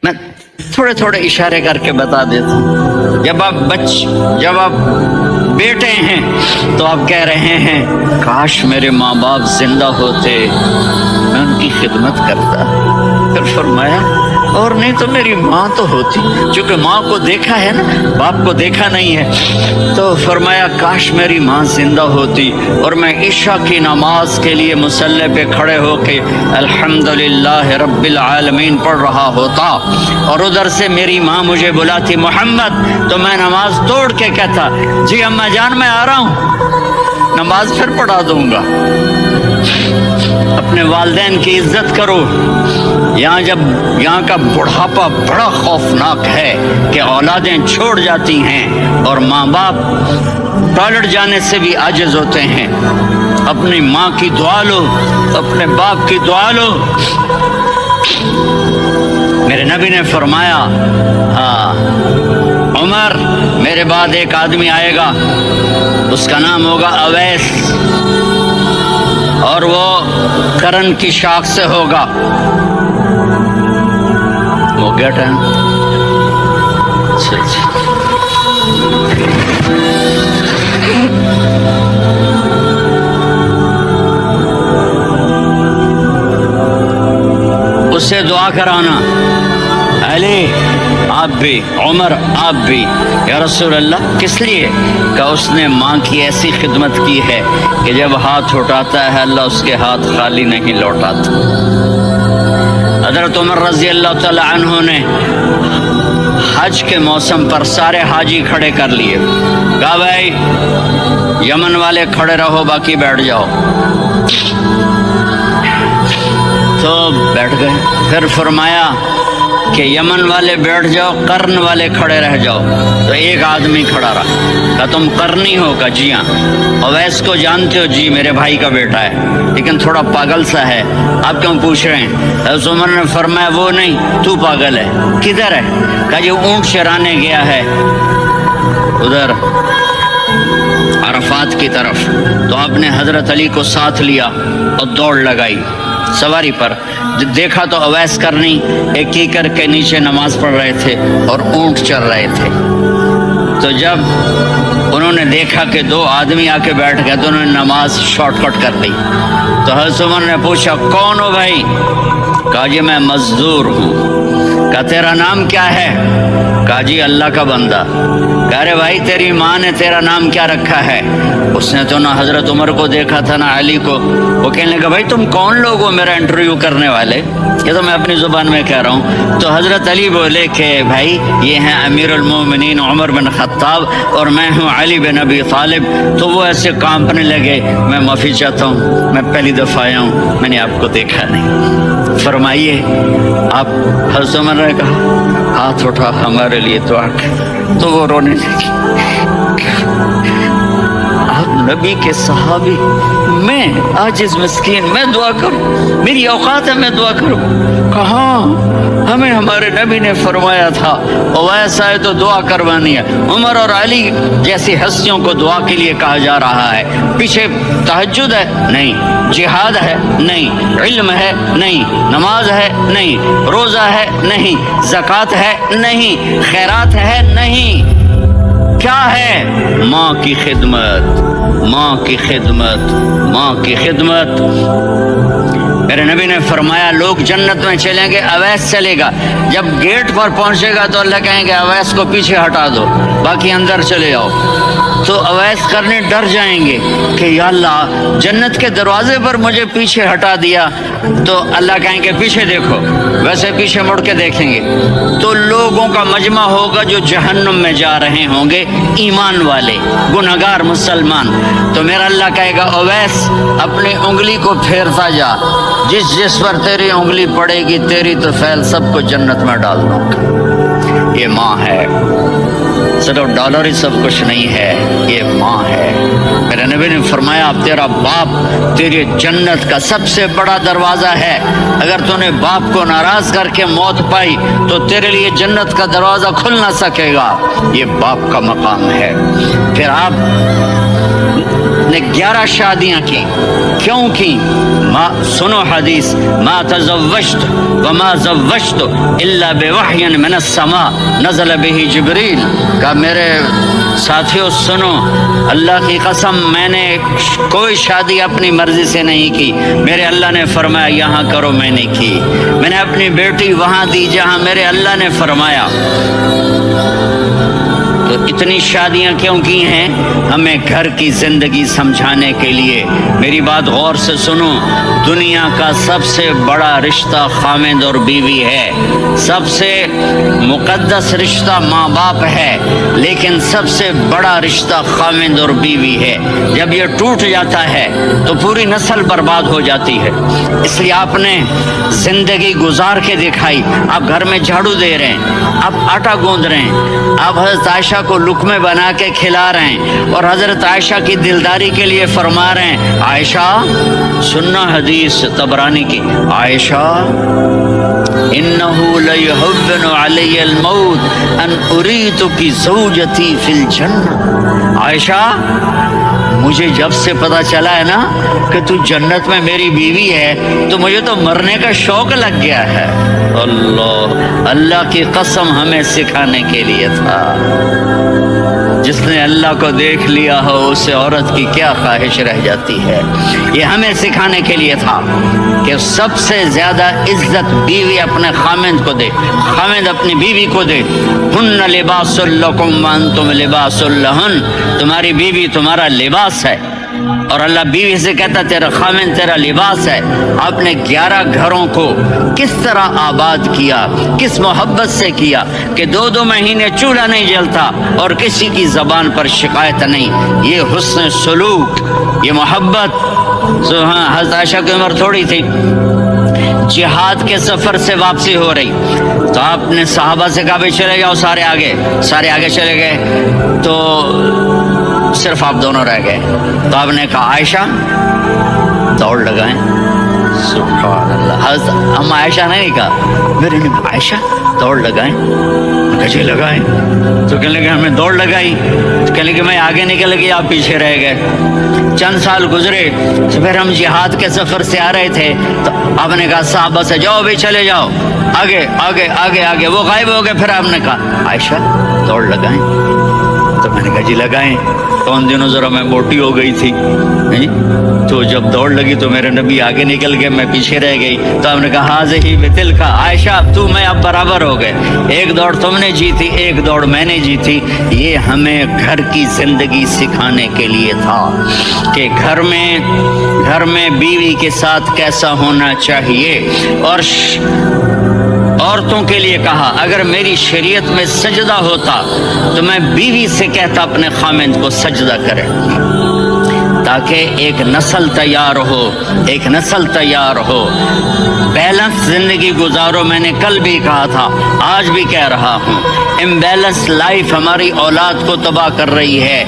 میں تھوڑے تھوڑے اشارے کر کے بتا دیتا ہوں. جب آپ بیٹے ہیں تو آپ کہہ رہے ہیں کاش میرے ماں باپ زندہ ہوتے، میں ان کی خدمت کرتا. پھر فرمایا اور نہیں تو میری ماں تو ہوتی، چونکہ ماں کو دیکھا ہے نا، باپ کو دیکھا نہیں ہے. تو فرمایا کاش میری ماں زندہ ہوتی اور میں عشاء کی نماز کے لیے مصلی پہ کھڑے ہو کے الحمدللہ رب العالمین پڑھ رہا ہوتا، اور ادھر سے میری ماں مجھے بلاتی محمد، تو میں نماز توڑ کے کہتا جی اماں جان میں آ رہا ہوں، نماز پھر پڑھا دوں گا. اپنے والدین کی عزت کرو. یہاں کا بڑھاپا بڑا خوفناک ہے کہ اولادیں چھوڑ جاتی ہیں اور ماں باپ ٹوائلٹ جانے سے بھی عاجز ہوتے ہیں. اپنی ماں کی دعا لو، اپنے باپ کی دعا لو. میرے نبی نے فرمایا ہاں عمر میرے بعد ایک آدمی آئے گا، اس کا نام ہوگا اویس، اور وہ کرن کی شاخ سے ہوگا. ہو گیا ٹائم؟ اچھا اس سے دعا کرانا، علی آپ بھی، عمر آپ بھی. یا رسول اللہ کس لیے؟ کہ اس نے ماں کی ایسی خدمت کی ہے کہ جب ہاتھ اٹھاتا ہے اللہ اس کے ہاتھ خالی نہیں لوٹاتا. حضرت عمر رضی اللہ تعالی عنہ نے حج کے موسم پر سارے حاجی کھڑے کر لیے، کہا بھائی یمن والے کھڑے رہو باقی بیٹھ جاؤ. تو بیٹھ گئے. پھر فرمایا کہ یمن والے بیٹھ جاؤ، قرن والے کھڑے رہ جاؤ. تو ایک آدمی کھڑا رہا. کہا تم قرنی ہو؟ کہا جی ہاں. اویس کو جانتے ہو؟ جی میرے بھائی کا بیٹا ہے لیکن تھوڑا پاگل سا ہے، آپ کیوں پوچھ رہے ہیں؟ حضرت عمر نے فرمایا وہ نہیں، تو پاگل ہے. کدھر ہے؟ کہا جی اونٹ چرانے گیا ہے ادھر عرفات کی طرف. تو آپ نے حضرت علی کو ساتھ لیا اور دوڑ لگائی سواری پر. دیکھا تو اویس کرنی ایک کیکر کے نیچے نماز پڑھ رہے تھے اور اونٹ چر رہے تھے. تو جب انہوں نے دیکھا کہ دو آدمی آ کے بیٹھ گئے تو انہوں نے نماز شارٹ کٹ کر دی. تو حضرت عمر نے پوچھا کون ہو بھائی؟ کہا جی میں مزدور ہوں. کہا تیرا نام کیا ہے؟ کہا جی اللہ کا بندہ. کہا رے بھائی تیری ماں نے تیرا نام کیا رکھا ہے؟ اس نے تو نہ حضرت عمر کو دیکھا تھا نہ علی کو. وہ کہنے لگا بھائی تم کون لوگ ہو میرا انٹرویو کرنے والے؟ یہ تو میں اپنی زبان میں کہہ رہا ہوں. تو حضرت علی بولے کہ بھائی یہ ہیں امیر المومنین عمر بن خطاب اور میں ہوں علی بن ابی طالب. تو وہ ایسے کانپنے لگے. میں معافی چاہتا ہوں، میں پہلی دفعہ آیا ہوں، میں نے آپ کو دیکھا نہیں. فرمائیے آپ. حضرت عمر نے کہا ہاتھ اٹھا ہمارے لیے دعا کر. تو وہ رونے لگی. آپ نبی کے صحابی، میں عاجز مسکین، میں دعا کروں؟ میری اوقات ہے میں دعا کروں؟ کہاں؟ ہمیں ہمارے نبی نے فرمایا تھا اویس آئے تو دعا کروانی ہے. عمر اور علی جیسی ہستیوں کو دعا کے لیے کہا جا رہا ہے. پیچھے تہجد ہے؟ نہیں. جہاد ہے؟ نہیں. علم ہے؟ نہیں. نماز ہے؟ نہیں. روزہ ہے؟ نہیں. زکوٰۃ ہے؟ نہیں. خیرات ہے؟ نہیں. کیا ہے؟ ماں کی خدمت، ماں کی خدمت، ماں کی خدمت. میرے نبی نے فرمایا لوگ جنت میں چلیں گے، اویس چلے گا. جب گیٹ پر پہنچے گا تو اللہ کہیں گے اویس کو پیچھے ہٹا دو، باقی اندر چلے جاؤ. تو اویس کرنے ڈر جائیں گے کہ یا اللہ جنت کے دروازے پر مجھے پیچھے ہٹا دیا. تو اللہ کہیں گے پیچھے دیکھو، ویسے پیچھے مڑ کے دیکھیں گے تو لوگوں کا مجمع ہوگا جو جہنم میں جا رہے ہوں گے، ایمان والے، گنہگار مسلمان. تو میرا اللہ کہے گا اویس اپنی انگلی کو پھیرتا جا، جس پر تیری انگلی پڑے گی تیری تو فیل سب کو جنت میں ڈال دوں گا. یہ ماں ہے، صرف ڈالر ہی سب کچھ نہیں ہے، یہ ماں ہے. میرے نبی نے فرمایا تیرا باپ تیری جنت کا سب سے بڑا دروازہ ہے. اگر تو نے باپ کو ناراض کر کے موت پائی تو تیرے لیے جنت کا دروازہ کھل نہ سکے گا. یہ باپ کا مقام ہے. پھر آپ نے نے 11 شادیاں کی. کیوں کی؟ سنو حدیث، ما تزوجت وما زوجت الا بوحی من السماء نزل به جبریل. کہ میرے ساتھیوں سنو، اللہ کی قسم میں نے کوئی شادی اپنی مرضی سے نہیں کی. میرے اللہ نے فرمایا یہاں کرو، میں نے کی. میں نے اپنی بیٹی وہاں دی جہاں میرے اللہ نے فرمایا. تو اتنی شادیاں کیوں کی ہیں؟ ہمیں گھر کی زندگی سمجھانے کے لیے. میری بات غور سے سنو، دنیا کا سب سے بڑا رشتہ خاوند اور بیوی ہے. سب سے مقدس رشتہ ماں باپ ہے، لیکن سب سے بڑا رشتہ خاوند اور بیوی ہے. جب یہ ٹوٹ جاتا ہے تو پوری نسل برباد ہو جاتی ہے. اس لیے آپ نے زندگی گزار کے دکھائی. آپ گھر میں جھاڑو دے رہے ہیں، آپ آٹا گوندھ رہے ہیں، آپ حضرت عائشہ کو لقمے بنا کے کھلا رہے ہیں، اور حضرت عائشہ کی دلداری کے لیے فرما رہے ہیں عائشہ سننا حدیث طبرانی کی، عائشہ انہو لیہون علی الموت ان اریتک زوجتی فی الجنہ. عائشہ مجھے جب سے پتا چلا ہے نا کہ تو جنت میں میری بیوی ہے تو مجھے تو مرنے کا شوق لگ گیا ہے. اللہ کی قسم ہمیں سکھانے کے لیے تھا. جس نے اللہ کو دیکھ لیا ہو اسے عورت کی کیا خواہش رہ جاتی ہے. یہ ہمیں سکھانے کے لیے تھا کہ سب سے زیادہ عزت بیوی اپنے خاوند کو دے، خاوند اپنی بیوی کو دے. ہن لباس لکم وانتم لباس لہن. تمہاری بیوی تمہارا لباس ہے، اور اللہ بیوی سے کہتا تیرا خاوند تیرا لباس ہے. آپ نے 11 گھروں کو کس طرح آباد کیا، کس محبت سے کیا کہ 2 مہینے چولہا نہیں جلتا اور کسی کی زبان پر شکایت نہیں. یہ حسن سلوک، یہ محبت. ہاں حضرت عائشہ کی عمر تھوڑی تھی، جہاد کے سفر سے واپسی ہو رہی تو آپ نے صحابہ سے کہا بھائی چلے جاؤ، سارے آگے چلے گئے تو صرف آپ دونوں رہ گئے. تو آپ نے کہا عائشہ دوڑ لگائیں. سبحان اللہ. حضرت ہم عائشہ نہیں کہا، میرے نے عائشہ دوڑ لگائیں. کجے لگائیں تو کہنے لگے ہمیں دوڑ لگائی. تو کہنے لگے میں آگے نکل گئی، آپ پیچھے رہ گئے. چند سال گزرے تو پھر ہم جہاد کے سفر سے آ رہے تھے تو آپ نے کہا صحابہ سے جاؤ بھی چلے جاؤ، آگے آگے آگے آگے. وہ غائب ہو گئے. پھر آپ نے کہا عائشہ دوڑ لگائیں. تو میں نے کہا جی لگائیں. تو ان دنوں ذرا میں موٹی ہو گئی تھی، تو جب دوڑ لگی تو میرے نبی آگے نکل گئے، میں پیچھے رہ گئی. تو ہم نے کہا حاضی مثل کا عائشہ تو میں اب برابر ہو گئے. ایک دوڑ تم نے جیتی، ایک دوڑ میں نے جیتی. یہ ہمیں گھر کی زندگی سکھانے کے لیے تھا کہ گھر میں بیوی کے ساتھ کیسا ہونا چاہیے. اور عورتوں کے لیے کہا اگر میری شریعت میں سجدہ ہوتا تو میں بیوی سے کہتا اپنے خاوند کو سجدہ کرے، تاکہ ایک نسل تیار ہو. بیلنس زندگی گزارو. میں نے کل بھی کہا تھا، آج بھی کہہ رہا ہوں، امبیلنس لائف ہماری اولاد کو تباہ کر رہی ہے.